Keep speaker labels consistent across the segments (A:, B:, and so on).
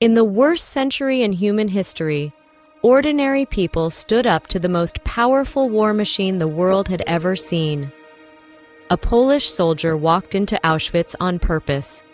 A: In the worst century in human history, ordinary people stood up to the most powerful war machine the world had ever seen. A Polish soldier walked into Auschwitz on purpose.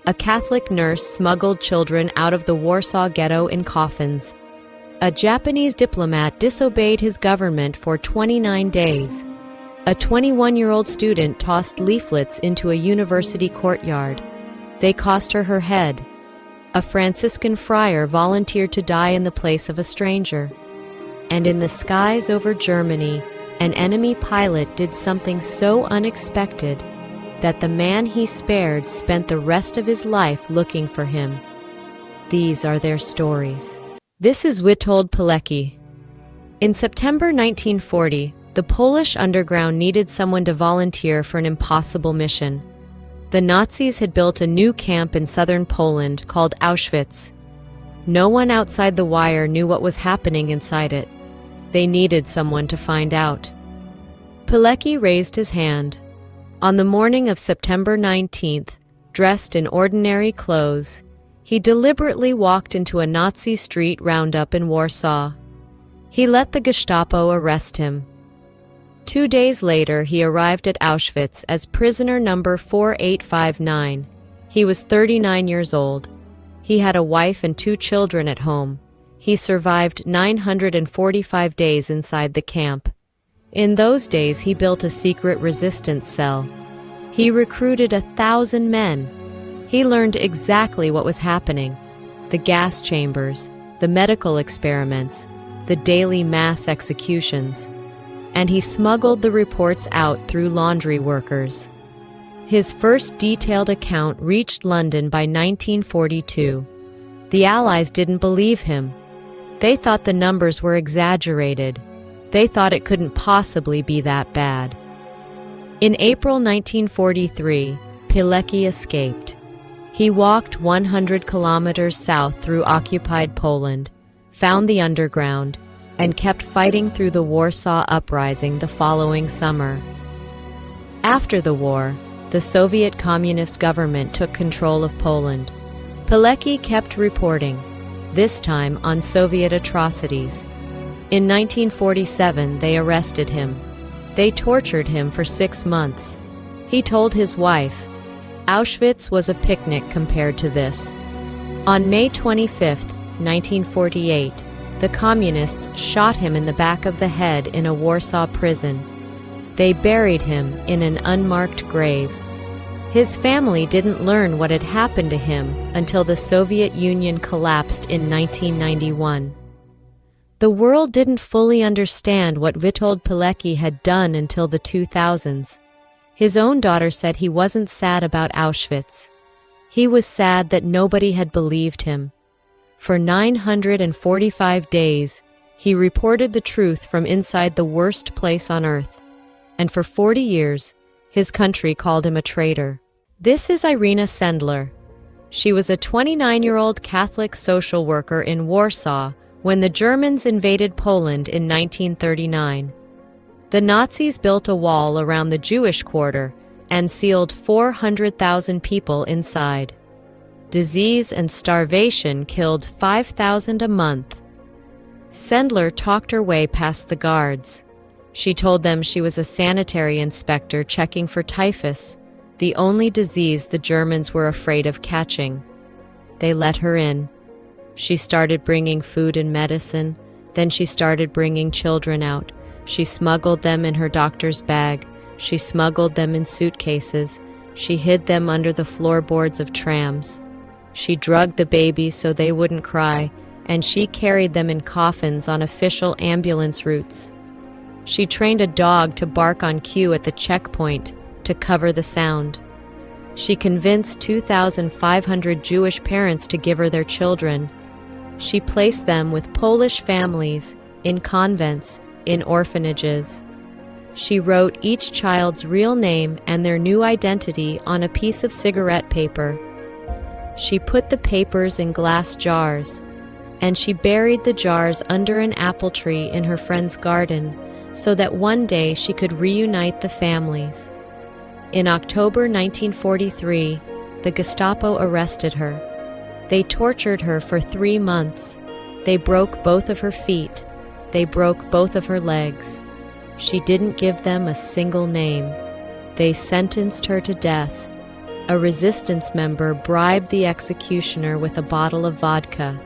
A: A Catholic nurse smuggled children out of the Warsaw ghetto in coffins. A Japanese diplomat disobeyed his government for 29 days. A 21-year-old student tossed leaflets into a university courtyard. They cost her her head. A Franciscan friar volunteered to die in the place of a stranger. And in the skies over Germany, an enemy pilot did something so unexpected that the man he spared spent the rest of his life looking for him. These are their stories. This is Witold Pilecki. In September 1940, the Polish underground needed someone to volunteer for an impossible mission. The Nazis had built a new camp in southern Poland called Auschwitz. No one outside the wire knew what was happening inside it. They needed someone to find out. Pilecki raised his hand. On the morning of September 19th, dressed in ordinary clothes, he deliberately walked into a Nazi street roundup in Warsaw. He let the Gestapo arrest him. 2 days later, he arrived at Auschwitz as prisoner number 4859. He was 39 years old. He had a wife and 2 children at home. He survived 945 days inside the camp. In those days, he built a secret resistance cell. He recruited 1,000 men. He learned exactly what was happening: the gas chambers, the medical experiments, the daily mass executions. And he smuggled the reports out through laundry workers. His first detailed account reached London by 1942. The Allies didn't believe him. They thought the numbers were exaggerated. They thought it couldn't possibly be that bad. In April 1943, Pilecki escaped. He walked 100 kilometers south through occupied Poland, found the underground, and kept fighting through the Warsaw Uprising the following summer. After the war, the Soviet Communist government took control of Poland. Pilecki kept reporting, this time on Soviet atrocities. In 1947, they arrested him. They tortured him for 6 months. He told his wife, Auschwitz was a picnic compared to this. On May 25, 1948, the communists shot him in the back of the head in a Warsaw prison. They buried him in an unmarked grave. His family didn't learn what had happened to him until the Soviet Union collapsed in 1991. The world didn't fully understand what Witold Pilecki had done until the 2000s. His own daughter said he wasn't sad about Auschwitz. He was sad that nobody had believed him. For 945 days, he reported the truth from inside the worst place on earth. And for 40 years, his country called him a traitor. This is Irena Sendler. She was a 29-year-old Catholic social worker in Warsaw when the Germans invaded Poland in 1939. The Nazis built a wall around the Jewish quarter and sealed 400,000 people inside. Disease and starvation killed 5,000 a month. Sendler talked her way past the guards. She told them she was a sanitary inspector checking for typhus, the only disease the Germans were afraid of catching. They let her in. She started bringing food and medicine. Then she started bringing children out. She smuggled them in her doctor's bag. She smuggled them in suitcases. She hid them under the floorboards of trams. She drugged the babies so they wouldn't cry, and she carried them in coffins on official ambulance routes. She trained a dog to bark on cue at the checkpoint to cover the sound. She convinced 2,500 Jewish parents to give her their children. She placed them with Polish families, in convents, in orphanages. She wrote each child's real name and their new identity on a piece of cigarette paper. She put the papers in glass jars, and she buried the jars under an apple tree in her friend's garden so that one day she could reunite the families. In October 1943, the Gestapo arrested her. They tortured her for 3 months. They broke both of her feet. They broke both of her legs. She didn't give them a single name. They sentenced her to death. A resistance member bribed the executioner with a bottle of vodka.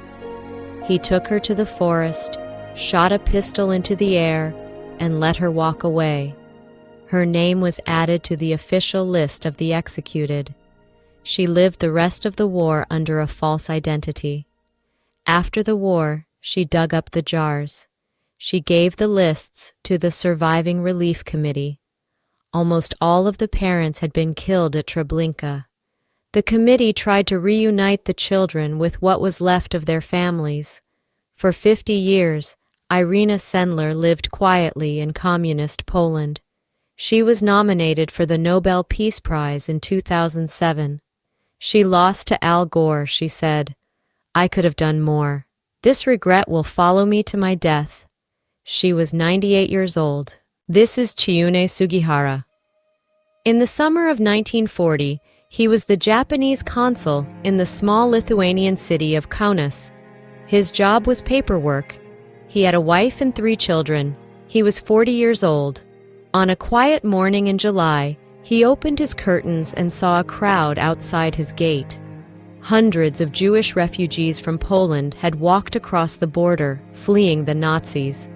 A: He took her to the forest, shot a pistol into the air, and let her walk away. Her name was added to the official list of the executed. She lived the rest of the war under a false identity. After the war, she dug up the jars. She gave the lists to the Surviving Relief Committee. Almost all of the parents had been killed at Treblinka. The committee tried to reunite the children with what was left of their families. For 50 years, Irena Sendler lived quietly in communist Poland. She was nominated for the Nobel Peace Prize in 2007. She lost to Al Gore, she said. "I could have done more. This regret will follow me to my death." She was 98 years old. This is Chiune Sugihara. In the summer of 1940, he was the Japanese consul in the small Lithuanian city of Kaunas. His job was paperwork. He had a wife and 3 children. He was 40 years old. On a quiet morning in July, he opened his curtains and saw a crowd outside his gate. Hundreds of Jewish refugees from Poland had walked across the border, fleeing the Nazis.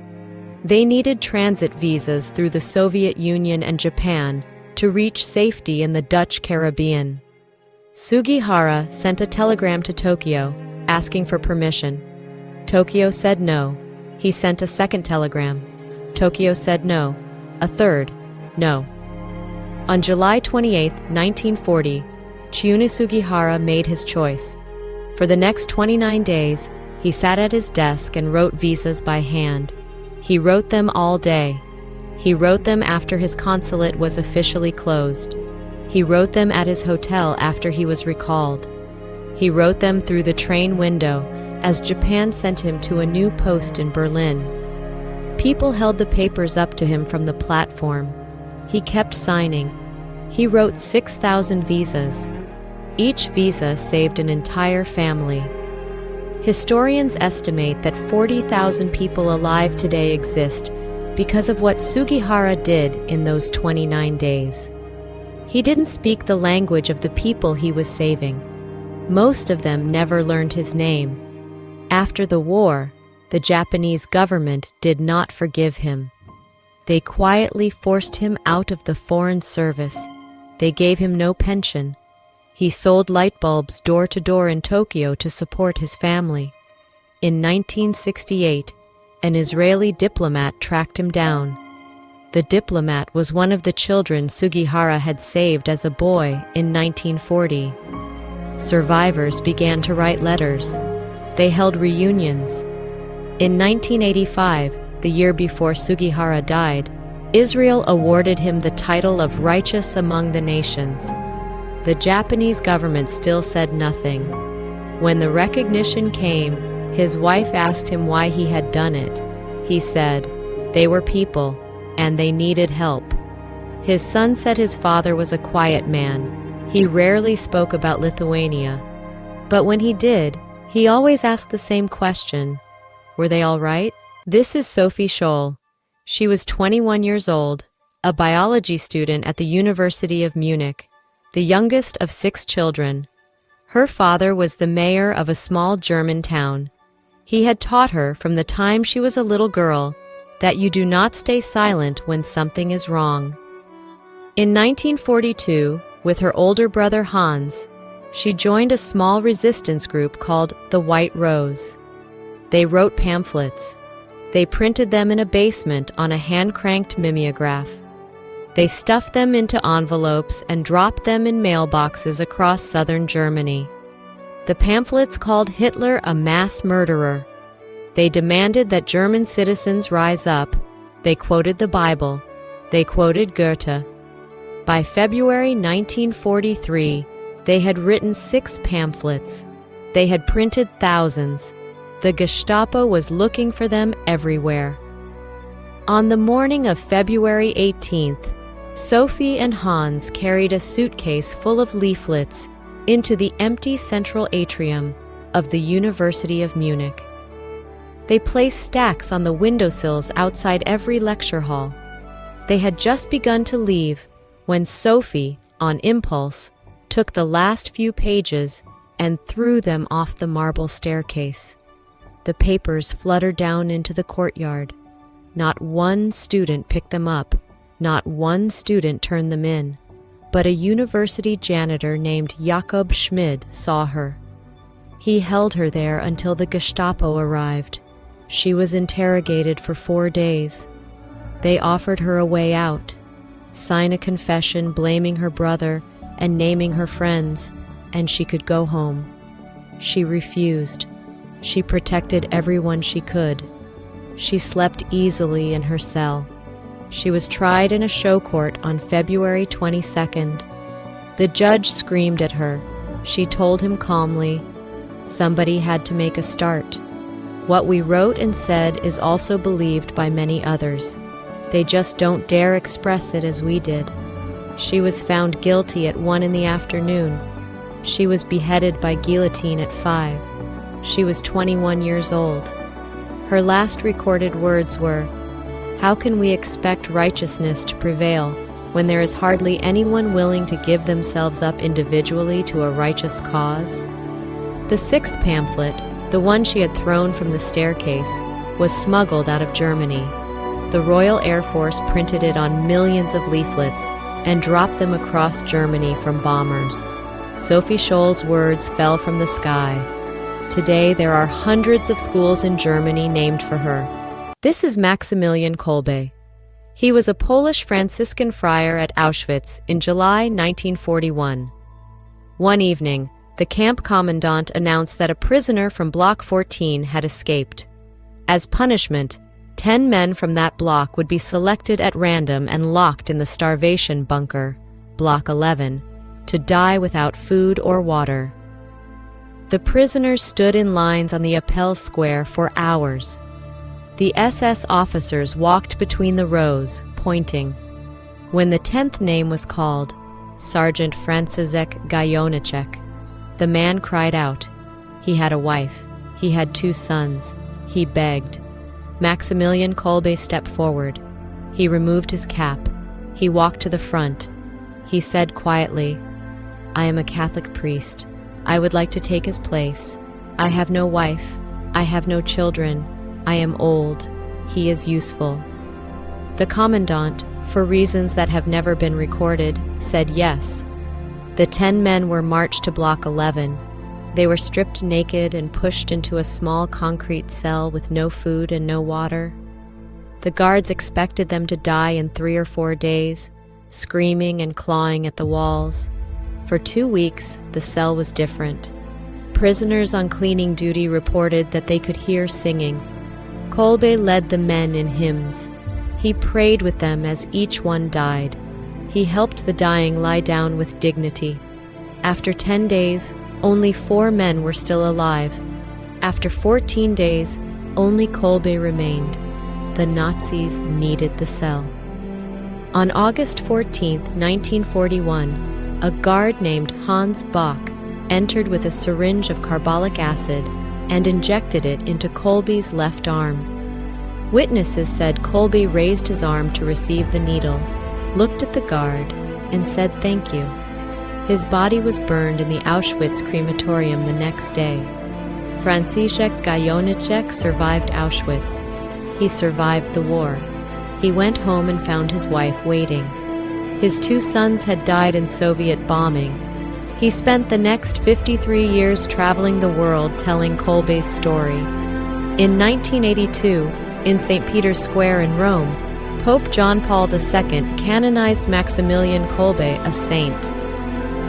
A: They needed transit visas through the Soviet Union and Japan to reach safety in the Dutch Caribbean. Sugihara sent a telegram to Tokyo, asking for permission. Tokyo said no. He sent a second telegram. Tokyo said no. A third, no. On July 28, 1940, Chiune Sugihara made his choice. For the next 29 days, he sat at his desk and wrote visas by hand. He wrote them all day. He wrote them after his consulate was officially closed. He wrote them at his hotel after he was recalled. He wrote them through the train window as Japan sent him to a new post in Berlin. People held the papers up to him from the platform. He kept signing. He wrote 6,000 visas. Each visa saved an entire family. Historians estimate that 40,000 people alive today exist because of what Sugihara did in those 29 days. He didn't speak the language of the people he was saving. Most of them never learned his name. After the war, the Japanese government did not forgive him. They quietly forced him out of the foreign service. They gave him no pension. He sold light bulbs door to door in Tokyo to support his family. In 1968, an Israeli diplomat tracked him down. The diplomat was one of the children Sugihara had saved as a boy in 1940. Survivors began to write letters. They held reunions. In 1985, the year before Sugihara died, Israel awarded him the title of Righteous Among the Nations. The Japanese government still said nothing. When the recognition came, his wife asked him why he had done it. He said, "They were people, and they needed help." His son said his father was a quiet man. He rarely spoke about Lithuania. But when he did, he always asked the same question. Were they all right? This is Sophie Scholl. She was 21 years old, a biology student at the University of Munich, the youngest of 6 children. Her father was the mayor of a small German town. He had taught her from the time she was a little girl that you do not stay silent when something is wrong. In 1942, with her older brother Hans, she joined a small resistance group called the White Rose. They wrote pamphlets. They printed them in a basement on a hand-cranked mimeograph. They stuffed them into envelopes and dropped them in mailboxes across southern Germany. The pamphlets called Hitler a mass murderer. They demanded that German citizens rise up. They quoted the Bible. They quoted Goethe. By February 1943, they had written 6 pamphlets. They had printed thousands. The Gestapo was looking for them everywhere. On the morning of February 18th, Sophie and Hans carried a suitcase full of leaflets into the empty central atrium of the University of Munich. They placed stacks on the windowsills outside every lecture hall. They had just begun to leave when Sophie, on impulse, took the last few pages and threw them off the marble staircase. The papers fluttered down into the courtyard. Not one student picked them up, not one student turned them in, but a university janitor named Jakob Schmid saw her. He held her there until the Gestapo arrived. She was interrogated for 4 days. They offered her a way out, sign a confession blaming her brother and naming her friends, and she could go home. She refused. She protected everyone she could. She slept easily in her cell. She was tried in a show court on February 22nd. The judge screamed at her. She told him calmly, "Somebody had to make a start. What we wrote and said is also believed by many others. They just don't dare express it as we did." She was found guilty at 1 in the afternoon. She was beheaded by guillotine at 5. She was 21 years old. Her last recorded words were, "How can we expect righteousness to prevail when there is hardly anyone willing to give themselves up individually to a righteous cause?" The 6th pamphlet, the one she had thrown from the staircase, was smuggled out of Germany. The Royal Air Force printed it on millions of leaflets and dropped them across Germany from bombers. Sophie Scholl's words fell from the sky. Today there are hundreds of schools in Germany named for her. This is Maximilian Kolbe. He was a Polish Franciscan friar at Auschwitz in July 1941. One evening, the camp commandant announced that a prisoner from Block 14 had escaped. As punishment, 10 men from that block would be selected at random and locked in the starvation bunker, Block 11, to die without food or water. The prisoners stood in lines on the Appell Square for hours. The SS officers walked between the rows, pointing. When the 10th name was called, Sergeant Francisek Gajonicek, the man cried out. He had a wife. He had 2 sons. He begged. Maximilian Kolbe stepped forward. He removed his cap. He walked to the front. He said quietly, "I am a Catholic priest. I would like to take his place. I have no wife. I have no children. I am old. He is useful." The commandant, for reasons that have never been recorded, said yes. The 10 men were marched to Block 11. They were stripped naked and pushed into a small concrete cell with no food and no water. The guards expected them to die in 3 or 4 days, screaming and clawing at the walls. For 2 weeks, the cell was different. Prisoners on cleaning duty reported that they could hear singing. Kolbe led the men in hymns. He prayed with them as each one died. He helped the dying lie down with dignity. After 10 days, only 4 men were still alive. After 14 days, only Kolbe remained. The Nazis needed the cell. On August 14, 1941, a guard named Hans Bach entered with a syringe of carbolic acid and injected it into Kolbe's left arm. Witnesses said Kolbe raised his arm to receive the needle, looked at the guard, and said thank you. His body was burned in the Auschwitz crematorium the next day. Francisek Gajonicek survived Auschwitz. He survived the war. He went home and found his wife waiting. His 2 sons had died in Soviet bombing. He spent the next 53 years traveling the world telling Kolbe's story. In 1982, in St. Peter's Square in Rome, Pope John Paul II canonized Maximilian Kolbe a saint.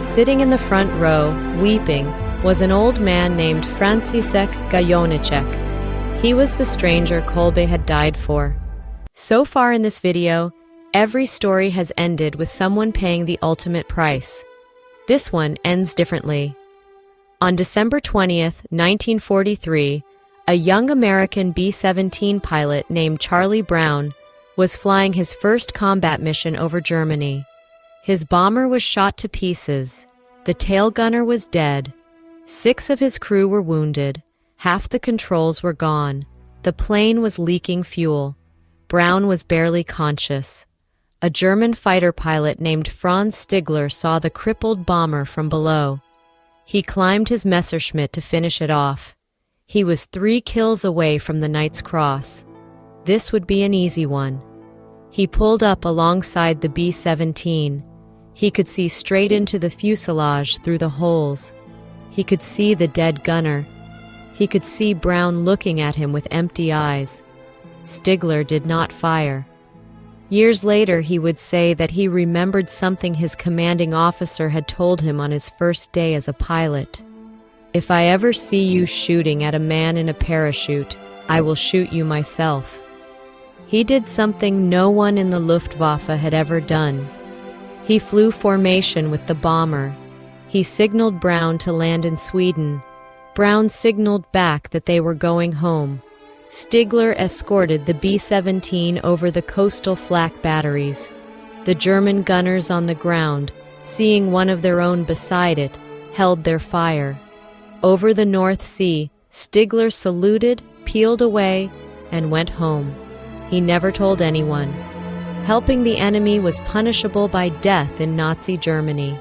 A: Sitting in the front row, weeping, was an old man named Francisek Gajonicek. He was the stranger Kolbe had died for. So far in this video, every story has ended with someone paying the ultimate price. This one ends differently. On December 20th, 1943, a young American B-17 pilot named Charlie Brown was flying his first combat mission over Germany. His bomber was shot to pieces. The tail gunner was dead. 6 of his crew were wounded. Half the controls were gone. The plane was leaking fuel. Brown was barely conscious. A German fighter pilot named Franz Stigler saw the crippled bomber from below. He climbed his Messerschmitt to finish it off. He was 3 kills away from the Knight's Cross. This would be an easy one. He pulled up alongside the B-17. He could see straight into the fuselage through the holes. He could see the dead gunner. He could see Brown looking at him with empty eyes. Stigler did not fire. Years later, he would say that he remembered something his commanding officer had told him on his first day as a pilot. "If I ever see you shooting at a man in a parachute, I will shoot you myself." He did something no one in the Luftwaffe had ever done. He flew formation with the bomber. He signaled Brown to land in Sweden. Brown signaled back that they were going home. Stigler escorted the B-17 over the coastal flak batteries. The German gunners on the ground, seeing one of their own beside it, held their fire. Over the North Sea, Stigler saluted, peeled away, and went home. He never told anyone. Helping the enemy was punishable by death in Nazi Germany.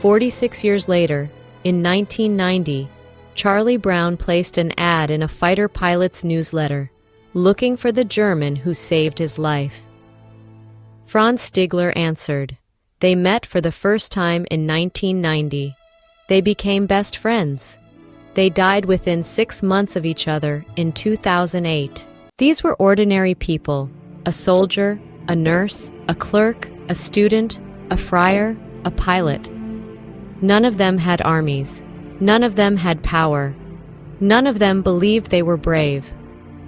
A: 46 years later, in 1990, Charlie Brown placed an ad in a fighter pilot's newsletter, looking for the German who saved his life. Franz Stigler answered. They met for the first time in 1990. They became best friends. They died within 6 months of each other in 2008. These were ordinary people: a soldier, a nurse, a clerk, a student, a friar, a pilot. None of them had armies. None of them had power. None of them believed they were brave.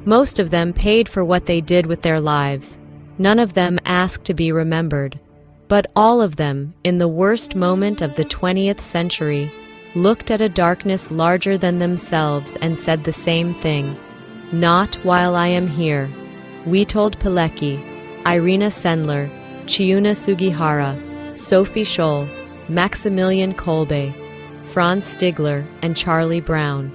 A: Most of them paid for what they did with their lives. None of them asked to be remembered. But all of them, in the worst moment of the 20th century, looked at a darkness larger than themselves and said the same thing. Not while I am here. Witold Pilecki, Irena Sendler, Chiune Sugihara, Sophie Scholl, Maximilian Kolbe, Franz Stigler, and Charlie Brown.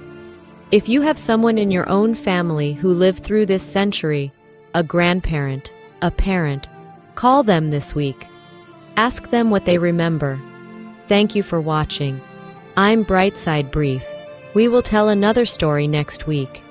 A: If you have someone in your own family who lived through this century, a grandparent, a parent, call them this week. Ask them what they remember. Thank you for watching. I'm BrightSideBrief. We will tell another story next week.